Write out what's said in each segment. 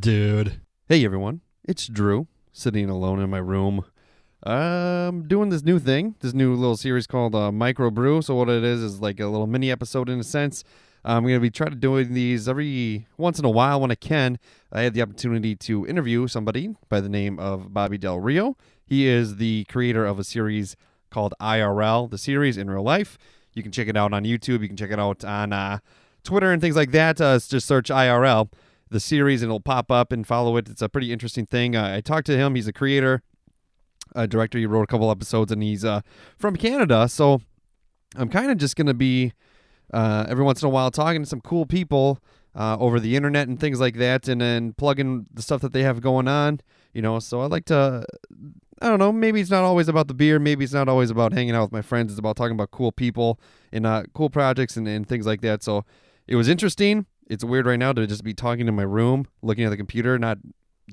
Dude. Hey everyone, it's Drew, sitting alone in my room. Doing this new thing, this new little series called Micro Brew. So what it is like a little mini episode in a sense. I'm going to be trying to doing these every once in a while when I can. I had the opportunity to interview somebody by the name of Bobby Del Rio. He is the creator of a series called IRL, the series in real life. You can check it out on YouTube. You can check it out on Twitter and things like that. Just search IRL, the series, and it'll pop up and follow it. It's a pretty interesting thing. I talked to him. He's a creator, a director. He wrote a couple episodes, and he's from Canada. So I'm kind of just going to be every once in a while talking to some cool people over the internet and things like that, and then plugging the stuff that they have going on. So I like to, I don't know, maybe it's not always about the beer. Maybe it's not always about hanging out with my friends. It's about talking about cool people and cool projects and things like that. So it was interesting. It's weird right now to just be talking in my room, looking at the computer, not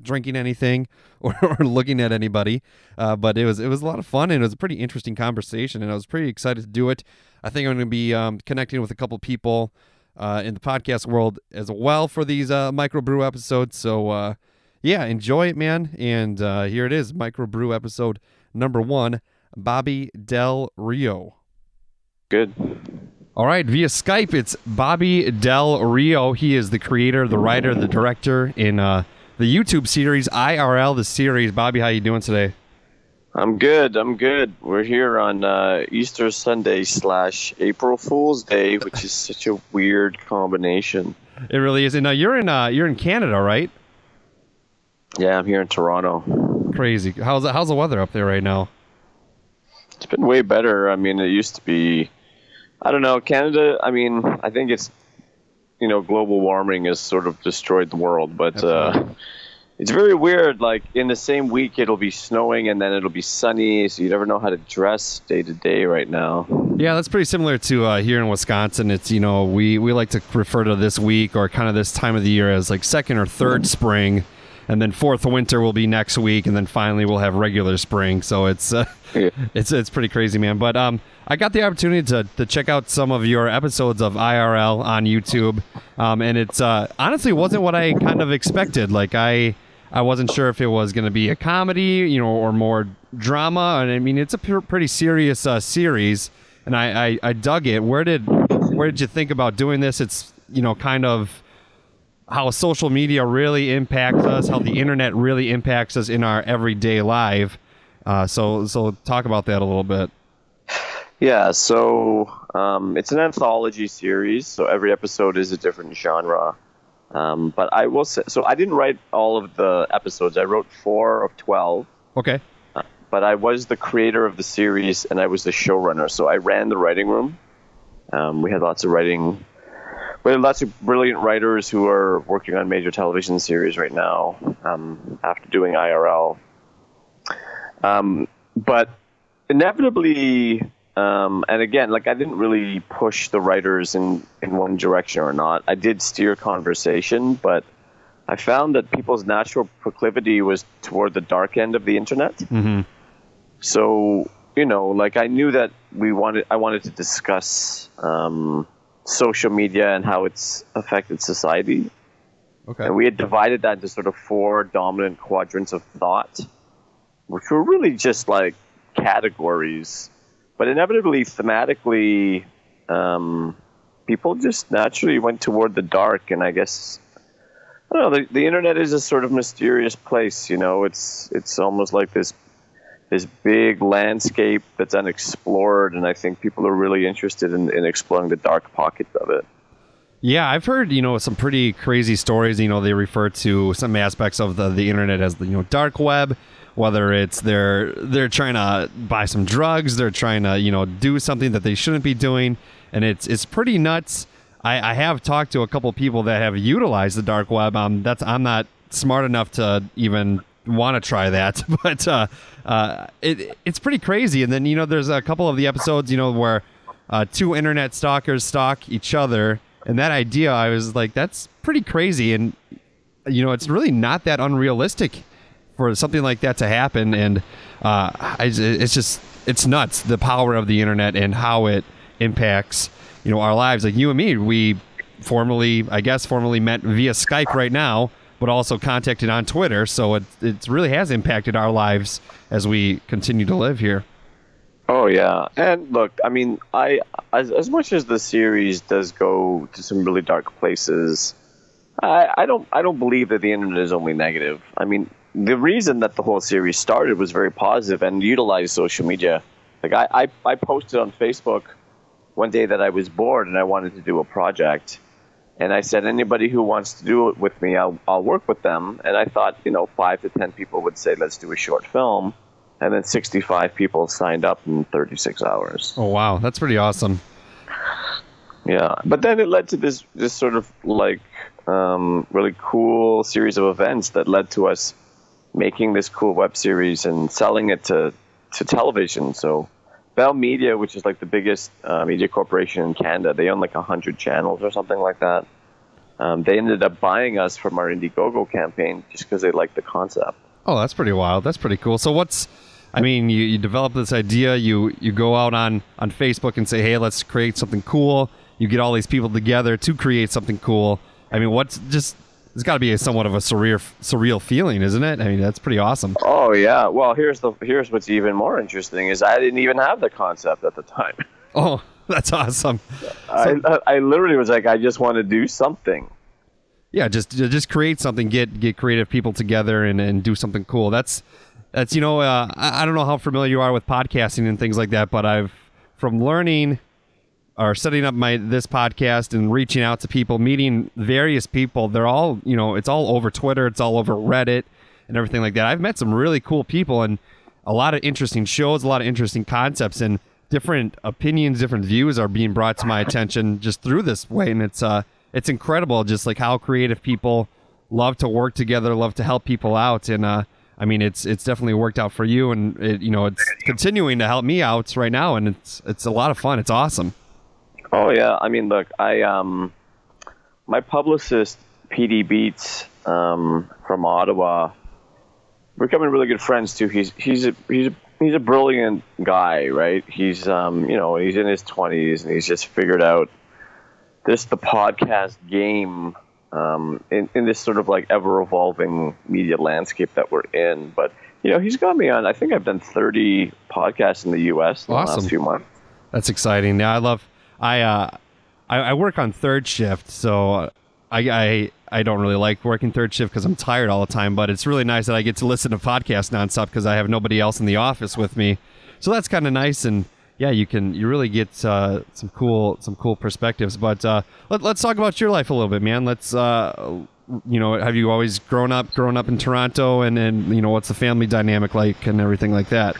drinking anything or looking at anybody. But it was a lot of fun, and it was a pretty interesting conversation, and I was pretty excited to do it. I think I'm going to be connecting with a couple people in the podcast world as well for these microbrew episodes. So yeah, enjoy it, man. And here it is, microbrew episode number 1, Bobby Del Rio. Good. All right, via Skype, it's Bobby Del Rio. He is the creator, the writer, the director in the YouTube series IRL, the series. Bobby, how you doing today? I'm good. We're here on Easter Sunday / April Fool's Day, which is such a weird combination. It really is. And you're in Canada, right? Yeah, I'm here in Toronto. Crazy. How's the weather up there right now? It's been way better. I mean, it used to be, I don't know, Canada, I mean, I think it's, global warming has sort of destroyed the world, but it's very weird. Like, in the same week, it'll be snowing and then it'll be sunny, so you never know how to dress day to day right now. Yeah, that's pretty similar to here in Wisconsin. It's, we like to refer to this week or kind of this time of the year as like second or third spring. And then fourth winter will be next week, and then finally we'll have regular spring. So it's it's pretty crazy, man. But I got the opportunity to check out some of your episodes of IRL on YouTube, and it's honestly wasn't what I kind of expected. Like I wasn't sure if it was going to be a comedy, or more drama. And I mean, it's a pretty serious series, and I dug it. Where did you think about doing this? It's kind of how social media really impacts us, how the internet really impacts us in our everyday life. So talk about that a little bit. Yeah, so it's an anthology series, so every episode is a different genre. But I will say, so I didn't write all of the episodes. I wrote 4 of 12. Okay. But I was the creator of the series, and I was the showrunner. So I ran the writing room. We had lots of brilliant writers who are working on major television series right now after doing IRL. But inevitably, and again, like I didn't really push the writers in one direction or not. I did steer conversation, but I found that people's natural proclivity was toward the dark end of the internet. Mm-hmm. So, like I knew that I wanted to discuss social media and how it's affected society. Okay. And we had divided that into sort of 4 dominant quadrants of thought, which were really just like categories. But inevitably, thematically, people just naturally went toward the dark. And I guess, I don't know, the internet is a sort of mysterious place, It's almost like this big landscape that's unexplored, and I think people are really interested in exploring the dark pockets of it. Yeah, I've heard, some pretty crazy stories. They refer to some aspects of the internet as the, dark web, whether it's they're trying to buy some drugs, they're trying to, do something that they shouldn't be doing, and it's pretty nuts. I have talked to a couple people that have utilized the dark web. I'm not smart enough to even want to try that, but it's pretty crazy. And then there's a couple of the episodes where 2 internet stalkers stalk each other, and that idea, I was like, that's pretty crazy. And it's really not that unrealistic for something like that to happen. And it's nuts, the power of the internet and how it impacts our lives. Like you and me, we formally met via Skype right now, but also contacted on Twitter. So it really has impacted our lives as we continue to live here. Oh yeah, and look, I mean, as much as the series does go to some really dark places, I don't believe that the internet is only negative. I mean, the reason that the whole series started was very positive and utilized social media. Like I posted on Facebook one day that I was bored and I wanted to do a project, and I said anybody who wants to do it with me, I'll work with them. And I thought 5 to 10 people would say let's do a short film. And then 65 people signed up in 36 hours. Oh, wow. That's pretty awesome. Yeah. But then it led to this sort of like really cool series of events that led to us making this cool web series and selling it to television. So Bell Media, which is like the biggest media corporation in Canada, they own like 100 channels or something like that. They ended up buying us from our Indiegogo campaign just because they liked the concept. Oh, that's pretty wild. That's pretty cool. So you develop this idea, you go out on Facebook and say, hey, let's create something cool. You get all these people together to create something cool. I mean, it's got to be somewhat of a surreal feeling, isn't it? I mean, that's pretty awesome. Oh yeah. Well, here's what's even more interesting is I didn't even have the concept at the time. Oh, that's awesome. I literally was like, I just want to do something. Yeah, just create something, get creative people together and do something cool. That's I don't know how familiar you are with podcasting and things like that, but from learning or setting up this podcast and reaching out to people, meeting various people, they're all, it's all over Twitter, it's all over Reddit and everything like that. I've met some really cool people and a lot of interesting shows, a lot of interesting concepts, and different opinions, different views are being brought to my attention just through this way. And it's incredible just like how creative people love to work together, love to help people out. And I mean, it's definitely worked out for you, and it's continuing to help me out right now, and it's a lot of fun. It's awesome. Oh yeah, I mean, look, my publicist PD Beats from Ottawa, we're becoming really good friends too. He's a brilliant guy, right? He's he's in his 20s and he's just figured out the podcast game. In this sort of like ever-evolving media landscape that we're in. But, he's got me on, I think I've done 30 podcasts in the U.S. in the last few months. That's exciting. Yeah, I work on third shift, so I don't really like working third shift because I'm tired all the time, but it's really nice that I get to listen to podcasts nonstop because I have nobody else in the office with me. So that's kind of nice, and yeah, you really get some cool perspectives. But let's talk about your life a little bit, man. Let's have you always grown up in Toronto, and what's the family dynamic like and everything like that?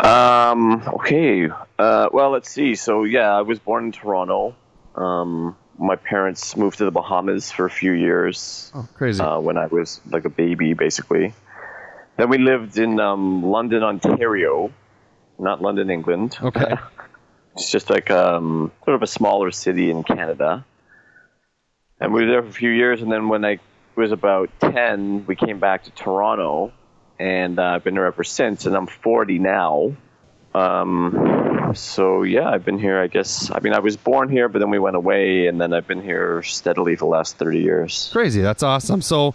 Okay. Well, let's see. So yeah, I was born in Toronto. My parents moved to the Bahamas for a few years. Oh, crazy. When I was like a baby, basically. Then we lived in London, Ontario. Not London, England. Okay. It's just like sort of a smaller city in Canada. And we were there for a few years, and then when I was about 10, we came back to Toronto, and I've been there ever since, and I'm 40 now. So yeah, I've been here, I guess. I mean, I was born here, but then we went away, and then I've been here steadily for the last 30 years. Crazy. That's awesome. So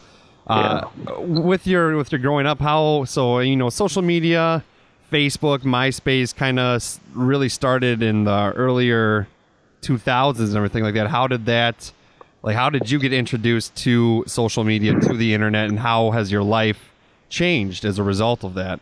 with your growing up, social media, Facebook, MySpace kind of really started in the earlier 2000s and everything like that. How did you get introduced to social media, to the internet, and how has your life changed as a result of that?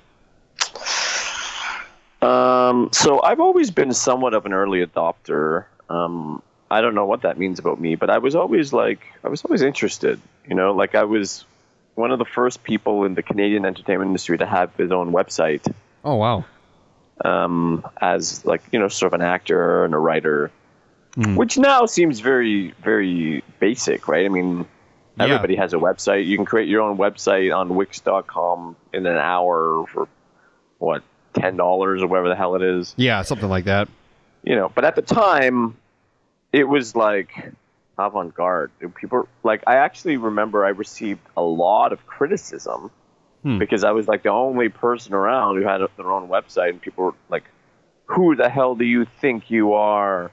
So I've always been somewhat of an early adopter. I don't know what that means about me, but I was always interested, I was one of the first people in the Canadian entertainment industry to have his own website. Oh, wow. As sort of an actor and a writer, which now seems very, very basic, right? I mean, everybody has a website. You can create your own website on Wix.com in an hour for what, $10 or whatever the hell it is. Yeah, something like that. But at the time, it was like avant-garde. People I actually remember I received a lot of criticism. Because I was like the only person around who had their own website, and people were like, "Who the hell do you think you are?"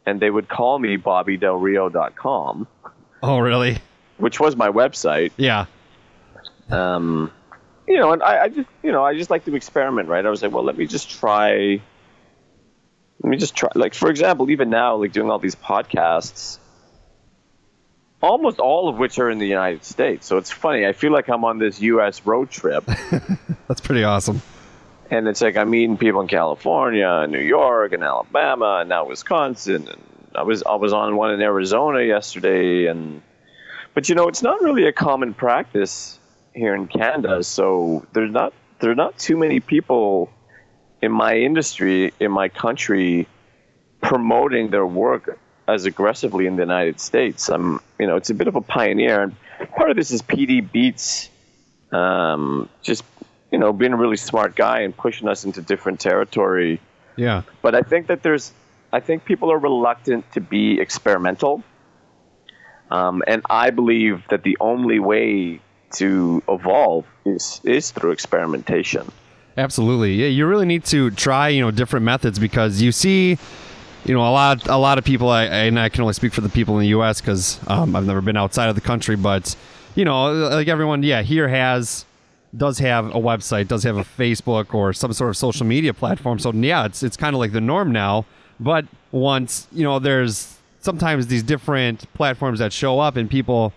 And they would call me BobbyDelRio.com. Oh, really? which was my website. Yeah. And I just like to experiment, right? I was like, well, let me just try. Like, for example, even now, like doing all these podcasts, almost all of which are in the United States. So it's funny. I feel like I'm on this U.S. road trip. That's pretty awesome. And it's like I'm meeting people in California, and New York, and Alabama, and now Wisconsin. And I was on one in Arizona yesterday. But it's not really a common practice here in Canada. So there are not too many people in my industry, in my country, promoting their work as aggressively in the United States. It's a bit of a pioneer, and part of this is PD Beats, just being a really smart guy and pushing us into different territory. Yeah. But I think that I think people are reluctant to be experimental, and I believe that the only way to evolve is through experimentation. Absolutely. Yeah, you really need to try, different methods, because you see, a lot of people, and I can only speak for the people in the U.S. because I've never been outside of the country, but, like everyone, here does have a website, does have a Facebook or some sort of social media platform. So, yeah, it's kind of like the norm now. But once, there's sometimes these different platforms that show up and people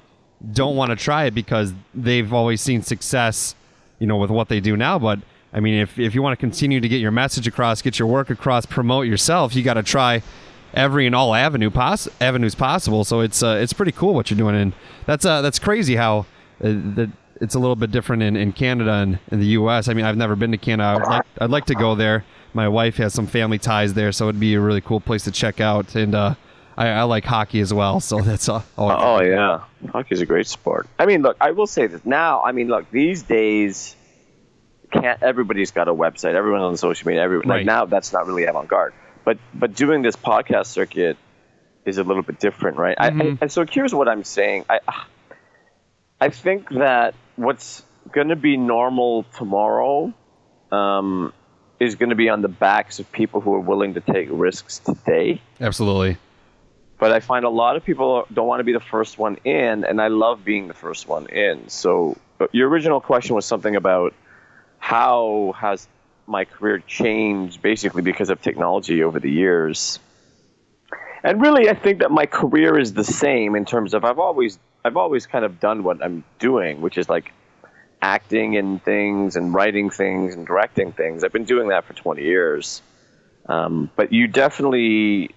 don't want to try it because they've always seen success, with what they do now. But I mean, if you want to continue to get your message across, get your work across, promote yourself, you got to try every and all avenues possible. So it's pretty cool what you're doing, and that's crazy how it's a little bit different in Canada and in the U.S. I mean, I've never been to Canada. I'd like to go there. My wife has some family ties there, so it'd be a really cool place to check out. And I like hockey as well, so that's all. Oh yeah, hockey's a great sport. I mean, look, I will say this now. I mean, look, these days. Everybody's got a website. Everyone's on social media. Right. Like now, that's not really avant-garde. But doing this podcast circuit is a little bit different, right? Mm-hmm. So here's what I'm saying. I think that what's going to be normal tomorrow is going to be on the backs of people who are willing to take risks today. Absolutely. But I find a lot of people don't want to be the first one in, and I love being the first one in. So your original question was something about how has my career changed basically because of technology over the years. And really, I think that my career is the same in terms of I've always kind of done what I'm doing, which is like acting in things and writing things and directing things. I've been doing that for 20 years. But you definitely,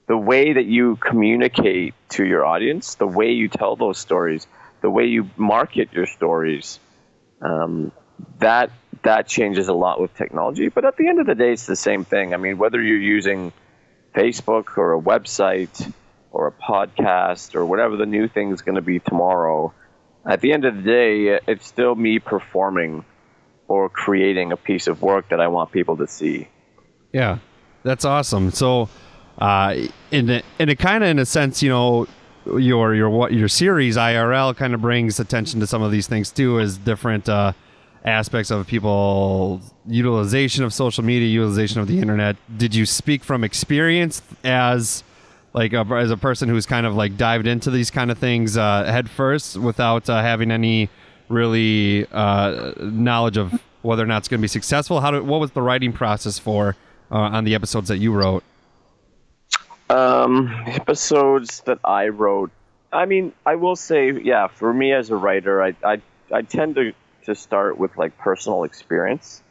the way that you communicate to your audience, the way you tell those stories, the way you market your stories, that changes a lot with technology. But at the end of the day, it's the same thing. I mean, whether you're using Facebook or a website or a podcast or whatever the new thing is going to be tomorrow, at the end of the day, it's still me performing or creating a piece of work that I want people to see. Yeah, that's awesome. So, in a sense, your series IRL kind of brings attention to some of these things too, as different aspects of people's utilization of social media, utilization of the internet. Did you speak from experience as a person who's kind of like dived into these kind of things head first without having any really knowledge of whether or not it's going to be successful? What was the writing process for on the episodes that you wrote? Episodes that I wrote, I mean, I will say, yeah, for me as a writer, I tend to start with like personal experience.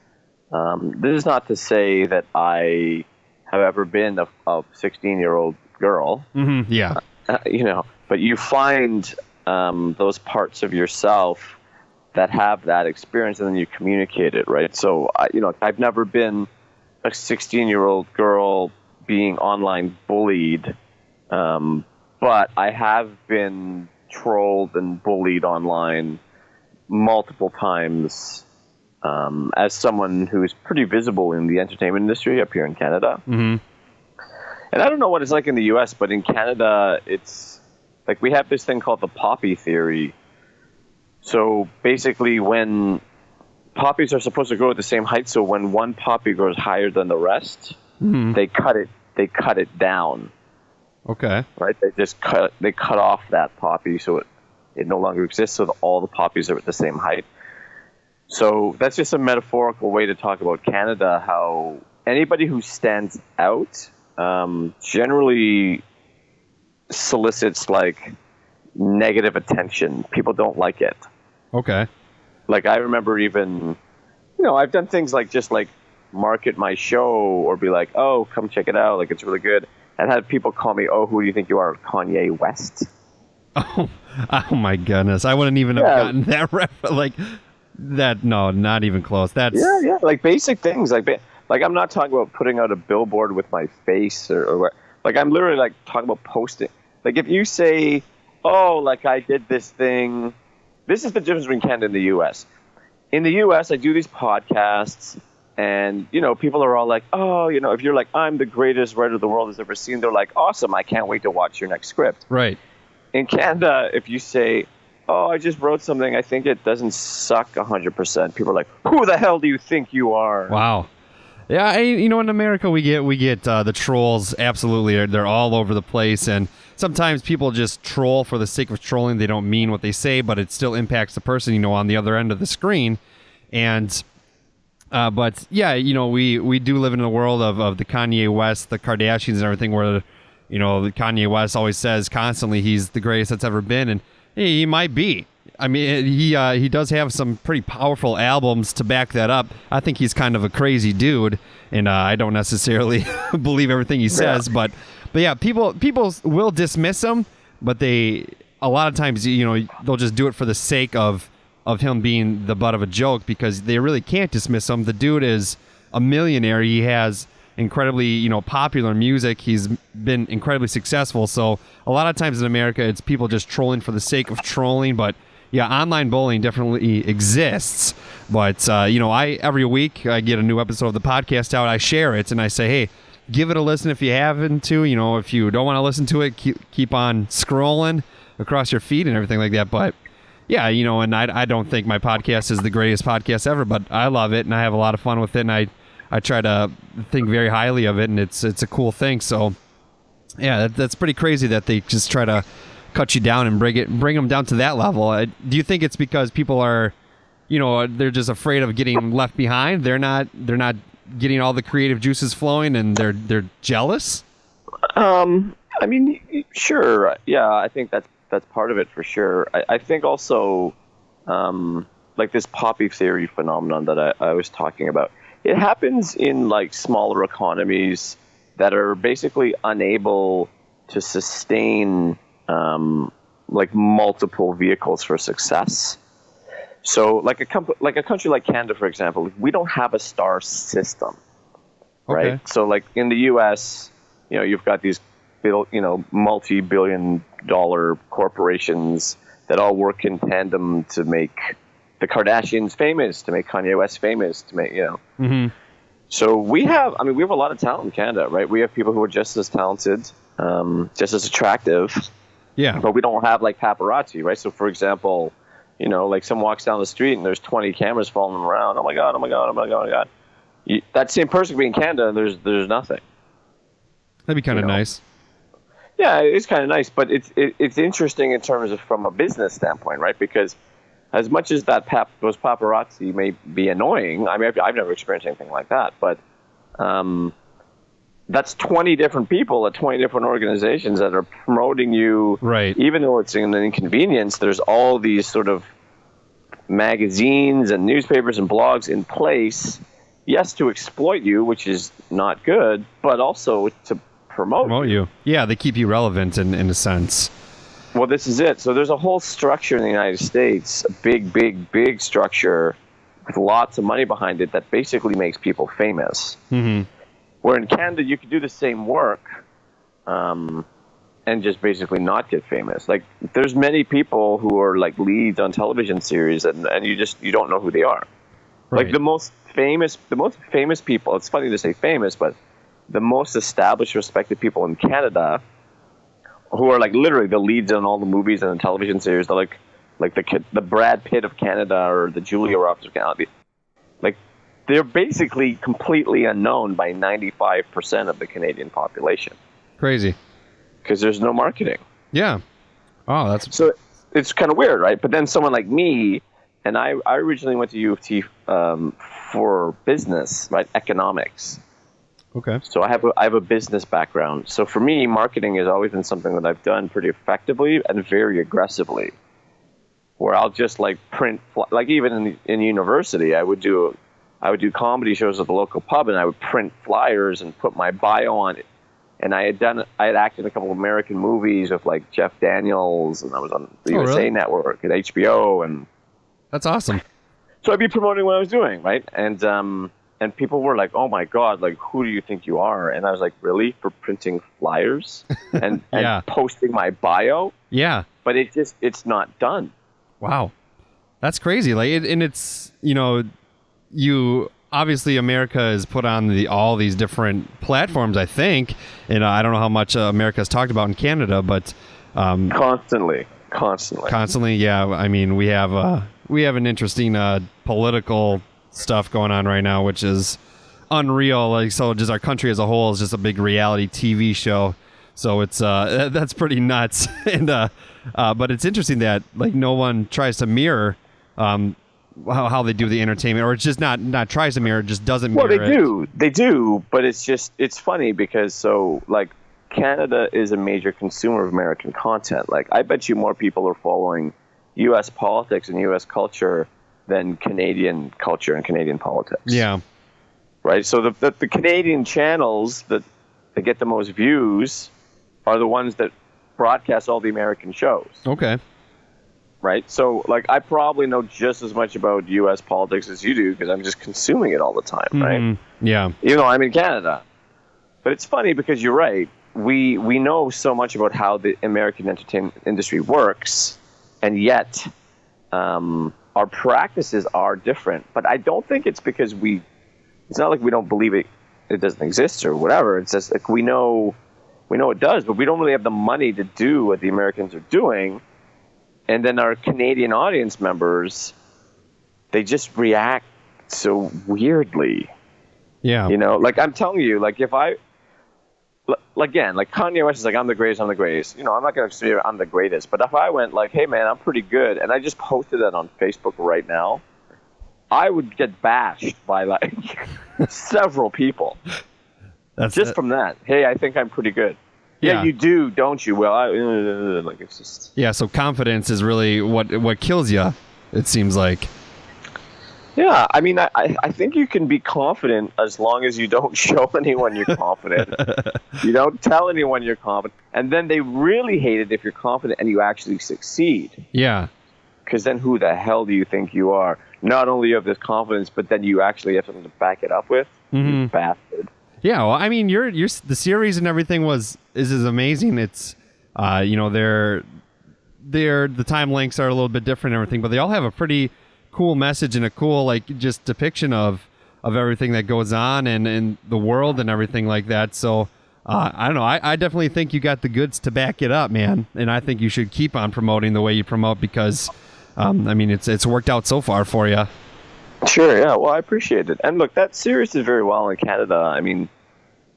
This is not to say that I have ever been a 16-year-old girl. Mm-hmm, yeah. But you find those parts of yourself that have that experience, and then you communicate it, right? So, I've never been a 16-year-old girl being online bullied, but I have been trolled and bullied online multiple times as someone who is pretty visible in the entertainment industry up here in Canada. Mm-hmm. And I don't know what it's like in the US, but in Canada, it's like we have this thing called the poppy theory. So basically, when poppies are supposed to grow at the same height, so when one poppy grows higher than the rest, mm-hmm. they cut it down. Okay. Right? They cut off that poppy so It no longer exists, so all the poppies are at the same height. So that's just a metaphorical way to talk about Canada, how anybody who stands out generally solicits like negative attention. People don't like it. Okay. Like I remember even, I've done things like just like market my show or be like, oh, come check it out. Like it's really good. And had people call me, oh, who do you think you are? Kanye West. Oh my goodness. I wouldn't even have gotten that like that. No, not even close. That's yeah. Like basic things like I'm not talking about putting out a billboard with my face or like I'm literally like talking about posting. Like if you say, oh, like I did this thing. This is the difference between Canada and the U.S. In the U.S., I do these podcasts, and, people are all like, oh, if you're like, I'm the greatest writer the world has ever seen, they're like, awesome, I can't wait to watch your next script. Right. In Canada, if you say, oh, I just wrote something, I think it doesn't suck 100%, people are like, who the hell do you think you are? Wow. Yeah, in America we get the trolls. Absolutely, they're all over the place, and sometimes people just troll for the sake of trolling. They don't mean what they say, but it still impacts the person, on the other end of the screen. And but yeah, we do live in a world of the Kanye West, the Kardashians, and everything, where the Kanye West always says constantly he's the greatest that's ever been, and he might be. I mean, he does have some pretty powerful albums to back that up. I think he's kind of a crazy dude, and I don't necessarily believe everything he says. But yeah, people will dismiss him, but a lot of times, they'll just do it for the sake of him being the butt of a joke, because they really can't dismiss him. The dude is a millionaire. He has incredibly, popular music. He's been incredibly successful. So a lot of times in America, it's people just trolling for the sake of trolling, but yeah, online bullying definitely exists, but every week I get a new episode of the podcast out. I share it and I say, hey, give it a listen if you haven't to. If you don't want to listen to it, keep on scrolling across your feed and everything like that. But yeah, and I don't think my podcast is the greatest podcast ever, but I love it and I have a lot of fun with it, and I try to think very highly of it, and it's a cool thing. So yeah, that's pretty crazy that they just try to cut you down and bring them down to that level. Do you think it's because people are, they're just afraid of getting left behind? They're not getting all the creative juices flowing, and they're jealous? I mean, sure. Yeah, I think that's part of it for sure. I think also, like this poppy theory phenomenon that I was talking about, it happens in like smaller economies that are basically unable to sustain like multiple vehicles for success. So like a country like Canada, for example, we don't have a star system, right? Okay. So like in the U.S., you've got these multi-billion-dollar corporations that all work in tandem to make the Kardashians famous, to make Kanye West famous, to make Mm-hmm. So we have a lot of talent in Canada, right? We have people who are just as talented, just as attractive. Yeah. But we don't have like paparazzi, right? So for example, like someone walks down the street and there's 20 cameras following them around. Oh my God, oh my God, oh my God, oh my God. That same person could be in Canada and there's nothing. That'd be kind of nice. Yeah, it's kind of nice, but it's interesting in terms of from a business standpoint, right? Because as much as those paparazzi may be annoying, I mean, I've never experienced anything like that, but that's 20 different people at 20 different organizations that are promoting you. Right. Even though it's an inconvenience, there's all these sort of magazines and newspapers and blogs in place, yes, to exploit you, which is not good, but also to promote you. Yeah, they keep you relevant in a sense. Well, this is it. So there's a whole structure in the United States, a big structure with lots of money behind it that basically makes people famous. Mm-hmm. Where in Canada, you could do the same work and just basically not get famous. Like, there's many people who are like leads on television series, and you don't know who they are. Right. Like the most famous people. It's funny to say famous, but the most established, respected people in Canada, who are like literally the leads on all the movies and the television series, they're like the Brad Pitt of Canada or the Julia Roberts of Canada. Like, they're basically completely unknown by 95% of the Canadian population. Crazy. Because there's no marketing. Yeah. Oh, that's... So it's kind of weird, right? But then someone like me, and I originally went to U of T for business, right? Economics. Okay. So I have a business background. So for me, marketing has always been something that I've done pretty effectively and very aggressively. Where I'll just like print, like even in university, I would do comedy shows at the local pub, and I would print flyers and put my bio on it. And I had acted in a couple of American movies with like Jeff Daniels, and I was on the USA really? Network and HBO, and That's awesome. so I'd be promoting what I was doing, right? And people were like, "Oh my God, like who do you think you are?" And I was like, "Really? For printing flyers and posting my bio?" Yeah. But it's not done. Wow. That's crazy. Like, and it's, you obviously America has put on all these different platforms, I think, and I don't know how much America has talked about in Canada, but constantly. Yeah. I mean, we have an interesting political stuff going on right now, which is unreal. Like, so just our country as a whole is just a big reality TV show. So it's that's pretty nuts. And but it's interesting that like no one tries to mirror how they do the entertainment, or it's just not tries to mirror, it just doesn't mirror it. They do, but it's funny because so like Canada is a major consumer of American content. Like I bet you more people are following U.S. politics and U.S. culture than Canadian culture and Canadian politics. Yeah. Right. So the Canadian channels that get the most views are the ones that broadcast all the American shows. Okay. Right. So like I probably know just as much about U.S. politics as you do because I'm just consuming it all the time. Right. Yeah. Even though I'm in Canada. But it's funny because you're right. We know so much about how the American entertainment industry works, and yet our practices are different. But I don't think it's because it's not like we don't believe it doesn't exist or whatever. It's just like we know it does, but we don't really have the money to do what the Americans are doing. And then our Canadian audience members, they just react so weirdly. Yeah. Like I'm telling you, like if again, like Kanye West is like, I'm the greatest. I'm not going to say I'm the greatest, but if I went like, hey man, I'm pretty good, and I just posted that on Facebook right now, I would get bashed by like several people. From that. Hey, I think I'm pretty good. Yeah, you do, don't you? Well, like it's just. Yeah, so confidence is really what kills you, it seems like. Yeah, I mean, I think you can be confident as long as you don't show anyone you're confident. You don't tell anyone you're confident. And then they really hate it if you're confident and you actually succeed. Yeah. Because then who the hell do you think you are? Not only you have this confidence, but then you actually have something to back it up with. Mm-hmm. You bastard. Yeah, well, I mean, you're the series and everything is amazing. It's, the time lengths are a little bit different and everything, but they all have a pretty cool message and a cool like just depiction of everything that goes on and the world and everything like that. So I don't know. I definitely think you got the goods to back it up, man. And I think you should keep on promoting the way you promote because, I mean, it's worked out so far for you. Sure, yeah. Well, I appreciate it. And look, that series did very well in Canada. I mean,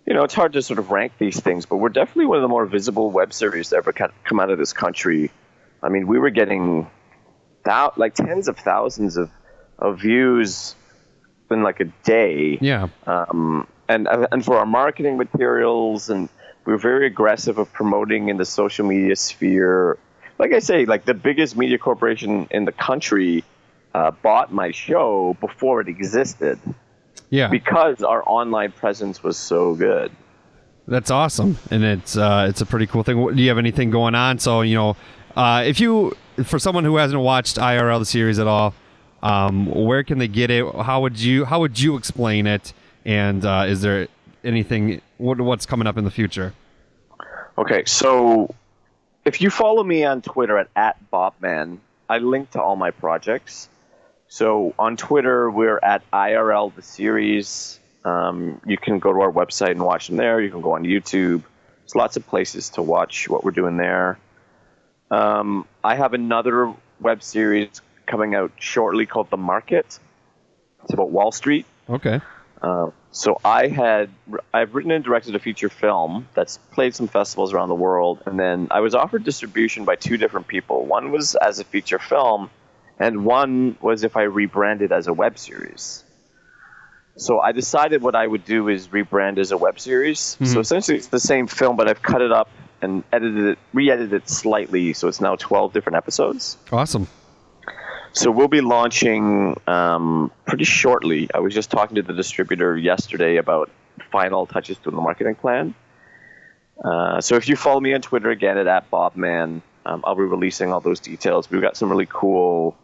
it's hard to sort of rank these things, but we're definitely one of the more visible web series to ever come out of this country. I mean, we were getting like tens of thousands of views in like a day. Yeah. And for our marketing materials, and we were very aggressive of promoting in the social media sphere. Like I say, like the biggest media corporation in the country bought my show before it existed. Yeah. Because our online presence was so good. That's awesome. And it's a pretty cool thing. Do you have anything going on? So, for someone who hasn't watched IRL the series at all, where can they get it? How would you explain it? And is there anything what's coming up in the future? Okay, so if you follow me on Twitter at @Bopman, I link to all my projects. So on Twitter, we're at IRL the series. You can go to our website and watch them there. You can go on YouTube. There's lots of places to watch what we're doing there. I have another web series coming out shortly called The Market. It's about Wall Street. Okay. So I've written and directed a feature film that's played some festivals around the world, and then I was offered distribution by two different people. One was as a feature film, and one was if I rebranded as a web series. So I decided what I would do is rebrand as a web series. Mm-hmm. So essentially it's the same film, but I've cut it up and re-edited it slightly, so it's now 12 different episodes. Awesome. So we'll be launching pretty shortly. I was just talking to the distributor yesterday about final touches to the marketing plan. So if you follow me on Twitter again at @BobMan, I'll be releasing all those details. We've got some really cool.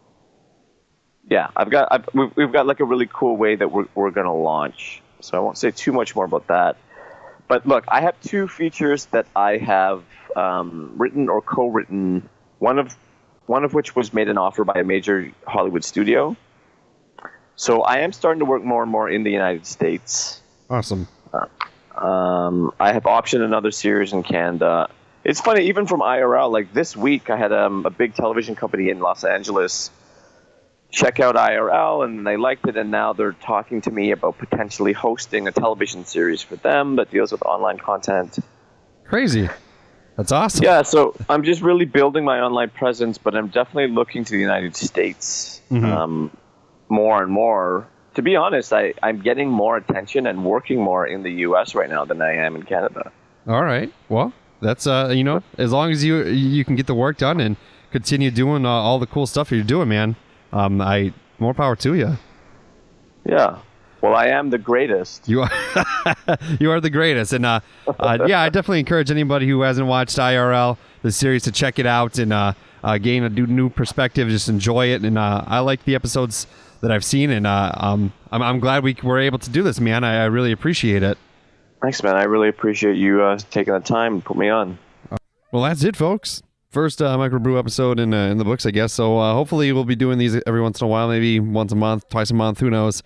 Yeah, we've got like a really cool way that we're going to launch. So I won't say too much more about that. But look, I have two features that I have written or co-written. One of which was made an offer by a major Hollywood studio. So I am starting to work more and more in the United States. Awesome. I have optioned another series in Canada. It's funny, even from IRL, like this week I had a big television company in Los Angeles check out IRL, and they liked it, and now they're talking to me about potentially hosting a television series for them that deals with online content. Crazy. That's awesome. Yeah, so I'm just really building my online presence, but I'm definitely looking to the United States more and more. To be honest, I'm getting more attention and working more in the U.S. right now than I am in Canada. All right. Well, that's, as long as you can get the work done and continue doing all the cool stuff you're doing, man, more power to you. Yeah. Well, I am the greatest. You are, you are the greatest, and yeah, I definitely encourage anybody who hasn't watched IRL, the series, to check it out and gain a new perspective. Just enjoy it, and I like the episodes that I've seen, and I'm glad we were able to do this, man. I really appreciate it. Thanks, man. I really appreciate you taking the time and put me on. Well, that's it, folks. First microbrew episode in the books, I guess. So hopefully we'll be doing these every once in a while, maybe once a month, twice a month, who knows.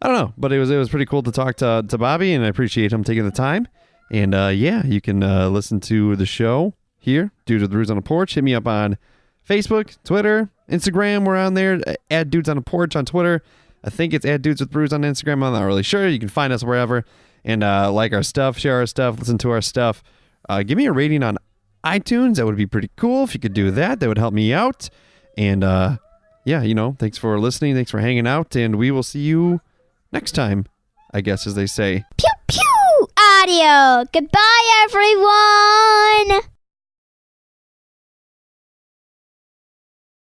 I don't know, but it was pretty cool to talk to Bobby, and I appreciate him taking the time. And yeah, you can listen to the show here, Dudes with Brews on a Porch. Hit me up on Facebook, Twitter, Instagram. We're on there. @Dudes on a Porch on Twitter. I think it's @Dudes with Brews on Instagram. I'm not really sure. You can find us wherever. And like our stuff, share our stuff, listen to our stuff. Give me a rating on iTunes. That would be pretty cool if you could do that. That would help me out. And yeah, thanks for listening. Thanks for hanging out. And we will see you next time, I guess, as they say. Pew Pew Audio. Goodbye, everyone.